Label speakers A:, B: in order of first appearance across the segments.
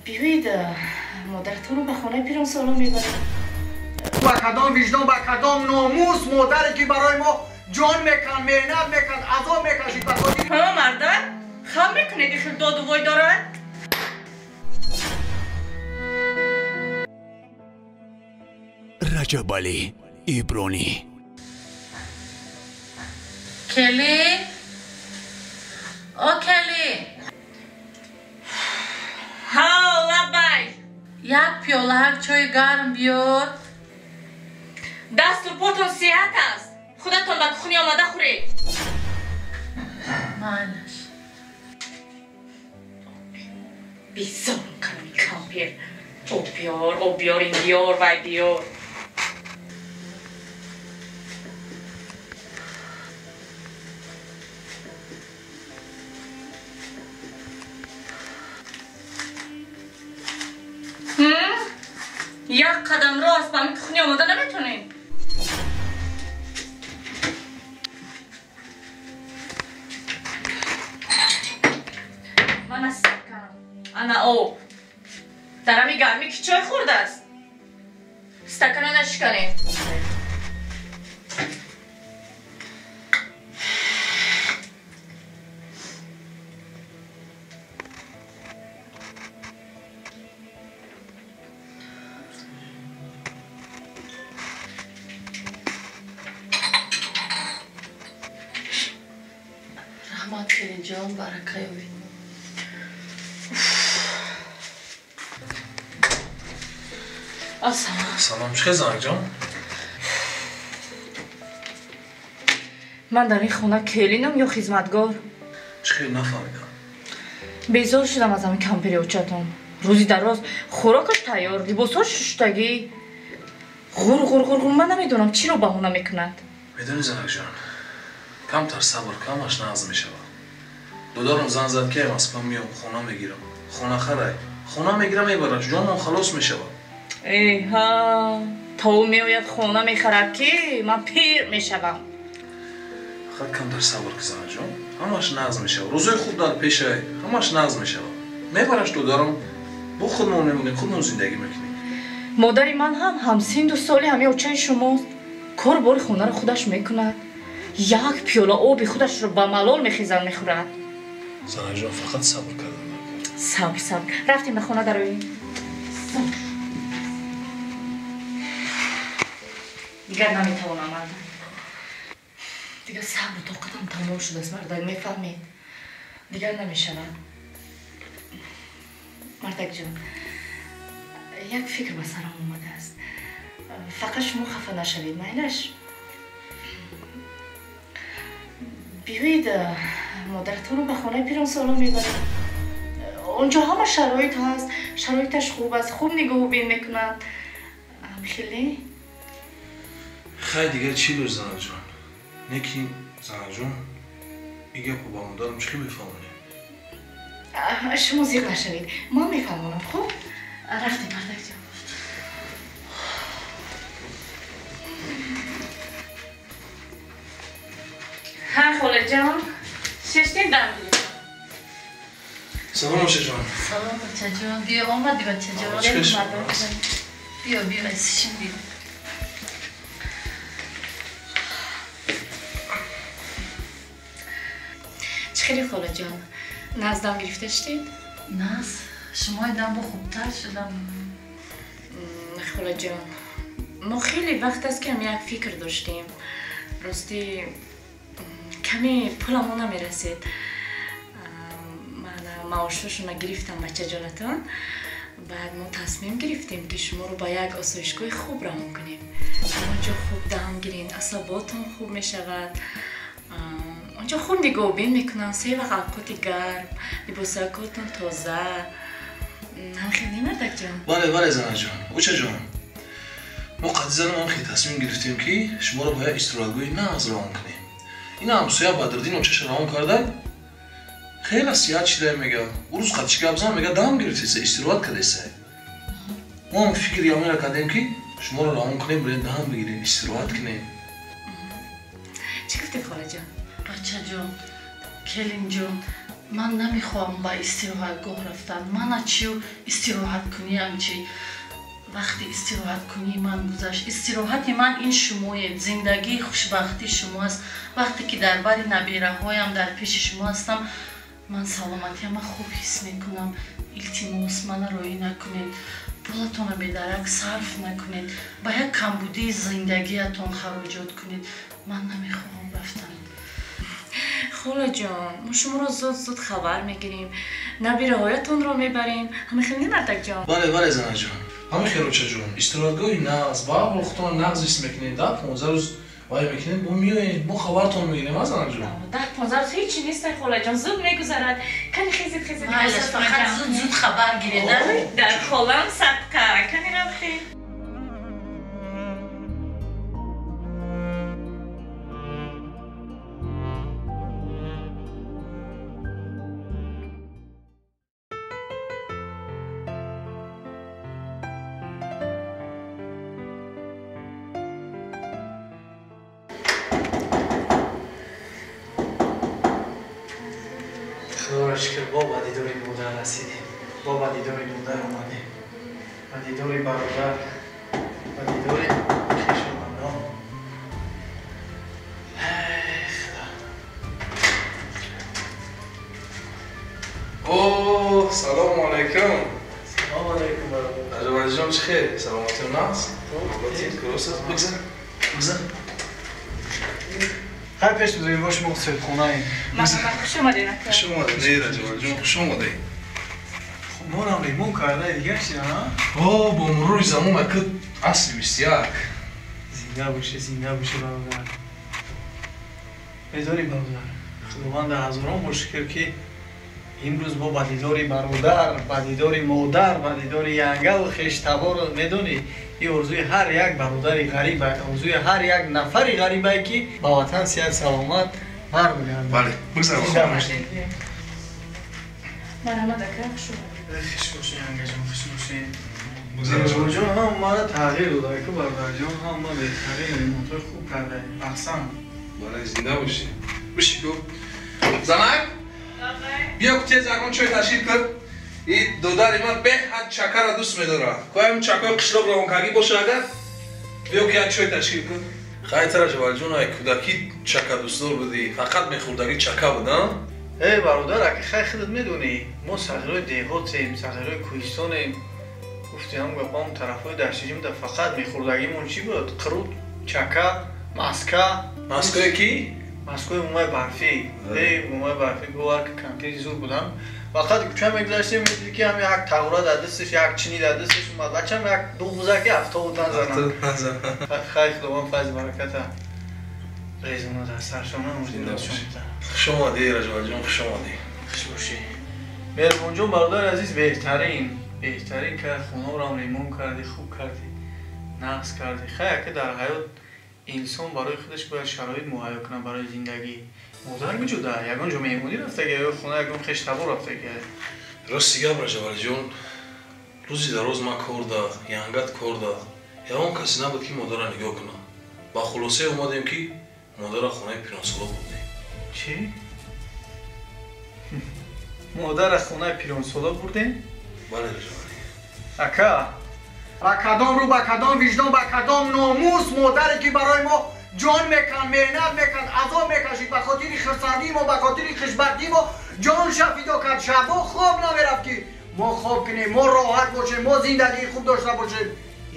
A: بیایید مادرتون رو به خانه پیران سالار میبرید.
B: با کدام وجدان با کدام ناموس مادری که برای ما جان میکن مهنت میکن عذاب میکشید
A: ها مردن خم میکنید ایشون داد و وای دارد.
C: رجب علی ایبرانی
A: کلی او کلی ها لبای یک پیاله هر چای گرم بیار. دست و پاتون صحت است. خودتون به خونی آماده خورید. مالش بیزار کنم کامپیر. او بیار این بیار وای بیار. یک قدم راست با همین خونی آماده نمیتونین. من از سکم انا آب در همی گرمی که چای خورده است. استکانه نشکنیم. رحمت کلی جان برکه یابید.
D: سلام چه زنگ جان؟
A: من در این خونه کلینم یا خدمتگار؟
D: چه خیلی نفهمیدم.
A: بیزار شدم از همین کمپری اوچتون. روزی دراز خوراکش تیار، لباساش شستگی. غور من نمیدونم چی رو بهونه میکند.
D: میدونی زنگ جان کمتر صبر کمش نازم میشود. دودارم زن زد که از پا میام خونه میگیرم. خونه میگیرم میبرش جانم خلاص میشود.
A: ایها تا او میآید خونه میخرد که من پیر میشوم.
D: خود کمتر صبر که زن جان همش نازم میشود. روزای خوب در پیشه همش نازم میشود. میبرش دودارم با خودمون نمیگیم خودمون زندگی میکنیم.
A: مادری من هم سین دو سالی همه اوچه شماست. کار بار خونه رو خودش میکند. یک پیاله آب خودش رو با ملال میخیزن میخورد.
D: زن جان فقط صبر کردم.
A: صبر رفتیم به خونه درویم. دیگر نمیتوانم مردم. دیگر صبر و طاقتم تمام شده است مردم میفهمید. دیگر نمیشود. مردک جان یک فکر به سرم اومده است. فقط شما خفه نشوید میلش. بیایید مادرتون رو به خانه پیران سالار میبرید. اونجا همه شرایط هست. شرایطش خوب است. خوب نگاه و بین میکنند. خیلی
D: خیلی دیگه چی رو زن جان نکی زن جان این گپ با مادرم چی میفهمونی؟
A: شما زیغ نشوید. ما میفهمونم. خوب رفتیم مردک جان. ها خوله جان ششتین دم بیدیم.
D: سلام باشه جان.
A: سلام بچه جان. بیا آمدی بچه جان. بیا ایسیشیم بیا. چخیلی خوله جان نزدم گرفته شدید؟
E: نز شما دم با خوبتر شدم.
A: خوله جان ما خیلی وقت است که هم یک فکر داشتیم. راستی کمی پولمون نمیرسید. من معاششون گرفتم بچه جانتان. بعد ما تصمیم گرفتیم که شما رو با یک آسایشگاه خوب راه کنیم. اونجا خوب دم گیرین عصباتون خوب میشود. اونجا خوب نگاه و بین میکنن. 3 وقت اوقات گرم لباساکاتون تازه. هم خیلی مردک جان.
D: بله زنه جان اوچه جان ما قدیزنم هم خیلی تصمیم گرفتیم که شما رو با یک استراحتگاه ناز راه کنیم. این همسایه بدردین اوچهش راه کرده خیلی از سیاد شده میگه او روز خدش که بزن میگه دام گرفتیسه استراحت کردیسه. ما هم فکر یامی را کردیم که شما رو راه کنیم برین دام بگیریم استراحت کنیم.
A: چی گفتی خاله جان؟
E: بچه جان کلین جان من نمیخوام با استراحتگاه رفتن. من چیو استراحت کنی همچی وقتی استراحت کنی من گذشت. استراحت من این شمایه، زندگی خوشبختی شماست. وقتی که در بر نبیره هایم در پیش شما هستم من سلامتیم خوب حس میکنم. التماس من روی نکنید، پولتون رو بیدرک صرف نکنید، با یک کمبودی زندگیتون خراجات کنید. من نمیخوام رفتن.
A: خاله جان ما شما رو زود خبر میگیریم، نبیره هایتون رو میبریم. همه خیلی مردک جان.
D: بله زنه جان، همه خیلی روچه جان. استراحتگاهی نغز با وقتان نغز است میکنید. در 15 روز وای میکنید بو میایید بو خبرتون میگیریم از زنه جان.
A: در 15 روز هیچی نیست خاله جان، زود میگذرد. کنی خیزید
E: بله فقط زود خبر گیریدن
A: در خالم صدقه کنی رم خیلی.
B: خدا شکر با دیداری مادر رسیدیم، با دیداری مادر اومدیم، با دیداری برادر، با دیداری خویشاوندان.
D: اوه سلام علیکم.
B: سلام علیکم برادر.
D: عجب جان چه خیر؟ سلامتی و نقص؟ بگذر
B: خیلی پیش بذاریم باش ما سید خونه ایم.
A: خوش اومدین اکرم.
D: خوش اومده نه رجب جان، خوش اومده.
B: خب ما هم لیمون کرده دیگه چی ها؟
D: اوه با مرور زمان مکد اصلی 21.
B: زنده باشه برادر. بداری برادر. خداوند هزاران با شکر که امروز با بدیداری برادر، بدیداری مادر، بدیداری ینگل و خیشتبار میدونی این ارزوی هر یک برادری غریبه، ارزوی هر یک نفری غریبه که با وطن صحت سلامت برمیگرده.
D: بله بگذر
B: زنده باشه.
A: مرحمت اکرم خوش اومدین.
B: خوش باشین ینگل جان، خوش باشین.
D: بگذر
B: زنده جان هم ما را تغییر داده که برادر جان هم ما بهترین موتور خوب کرده. احسن.
D: بله زنده باشی. بشی کو. زنک بیا کتی زرگان چوی تشکیل کن. این دوداری من به حد چکر را دوست میداره. کویم چکر قشلاب روانکاگی باشه اگر بیا که چوی تشکیل کن. خیلی تر جوال جون های کودکی چکر دوست دار بودی، فقط میخوردگی چکر بود ها؟
B: ای برادر اگه خیلی خودت میدونی ما صغیرهای دیهاتیم، صغیرهای کوهستانیم. گفتی هم گفتم طرفای دشتیجیم در فقط میخوردگیمون چی بود؟ قرود، چکر، مسکه.
D: مسکه کی؟
B: مسکوی مومای برفی. مومای برفی گوهر که کمتری زور بودم. وقتی کوچه میگذاشتیم میدیدی که هم یک تقوره در دستش، یک چینی در دستش اومد. بچه هم یک دو بوزکی هفته بود نزنم. خیلی خداوند فضل برکت ریزونه در سرشانه مجدید داشتم.
D: خوش آمدی رجوال جان، خوش آمدی.
B: خوش باشی. مهربان جان برادر عزیز بهترین که خونه را لیمون کردی، خوب کردی، نقص کردی. خیلی که در حیات انسان برای خودش باید شرایط مهیا کنه برای زندگی. مادر میجوده یگان جا میمونی رفته که خونه یگان خشتبار رفته که
D: راستی گپ رجوال جان، روزی در روز ما کرده ینگت کرده یگان کسی نبود که مادر را نگاه کنه. با خلاصه اومدیم که مادر خونه پیرانسالا بودیم.
B: چی؟ مادر خونه پیرانسالا بردیم؟
D: بله رجوال.
B: اکا با کدام رو با کدام وجدان با کدام ناموس مادری که برای ما جان میکن، مهنت میکن، عذاب میکشید به خاطر خرسندیم و به خاطر خوشبختیم و جان فدا کرد. شبا خواب نمیرفت که ما خواب کنیم، ما راحت باشیم، ما زندگی خوب داشته باشیم.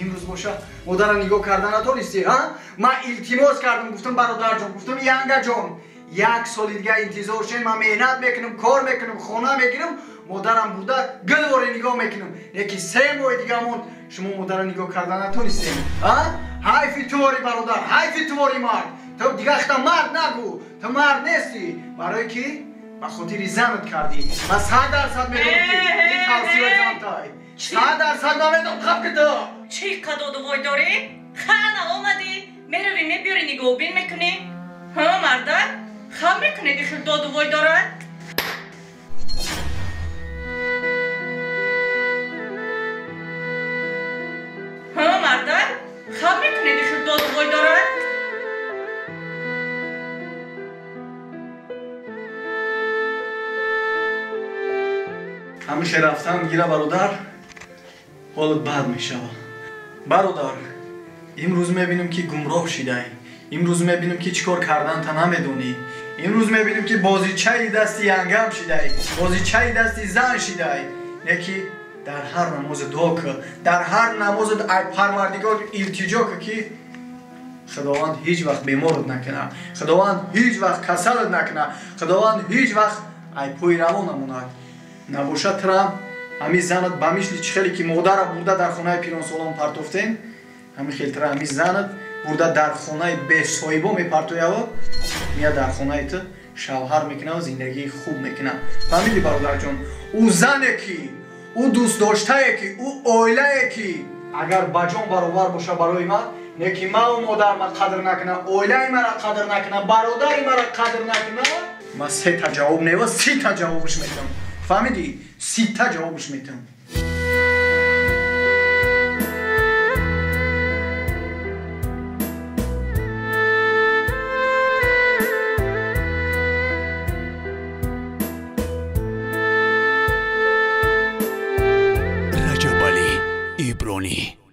B: امروز باشه مادر نگاه کردن تو نیستی ها؟ من التماس کردم گفتم برادر جان، گفتم ینگه جان یک سال دیگه انتظار شین، من مهنت میکنم، کار میکنم، خانه میگیرم، مادرم بوده گلواره نگاه میکنم. یکی 3 ماه دیگه مون شما مادر نگاه کردن تو نیستی ها؟ حیف توری برادر، حیف توری مرد. تو دیگه اختا مرد نگو، تو مرد نیستی. برای کی؟ به خاطر زنت کردی. من 100% میدونم که این توصیه زن تای 100% نمیدونم خب که تو
A: چی کدو دوای داری؟ خانه آمدی؟ میروی میبیاری نگاه بین میکنی؟ ها مرده؟ خواب میکنی که خیلی دو دوای دارد؟ ها مرده؟ خواب میکنی که خیلی دو دوای دارد؟
B: ҳамиша рафтан гира бародар ҳолат бад мешавад. бародар, имрӯз мебинем ки гумроҳ шидаӣ. имрӯз мебинем ки чӣ кор карданта намедонӣ. имрӯз мебинем ки бозичаи дасти янгам шидаӣ, бозичаи дасти зан шидаӣ. Не ки дар ҳар намози дуо кӣ, дар ҳар намозат ай Парвардигор илтиҷо кӣ ки Худованд ҳеҷ вақт беморат накуна, Худованд ҳеҷ вақт касалат накуна, Худованд ҳеҷ вақт ай пӯи раво намонад. Набошад трам ҳамин занат ба мисли чӣ хеле ки модара бурда дар хонаи пиронсолон партофтем, ҳамин хелтра ҳамин занат бурда дар хонаи бесоҳибо мепартоява, мия дар хонаи ту шавҳар мекунава, зиндагии хуб мекунава. Фаҳмидӣ бародарҷон, ӯ зане ки, ӯ дӯстдоштае ки, ӯ оилае ки агар ба ҷон баробар боша барои ман, не ки ману модар ма қадр накуна, оилаи мара қадр накуна, бародари мара қадр накуна, ман 3 та ҷавоб нева 30 та ҷавобш метавам. Фаҳмидӣ? 30 та ҷавобш метавам.
C: Rajab Ali Ibroni.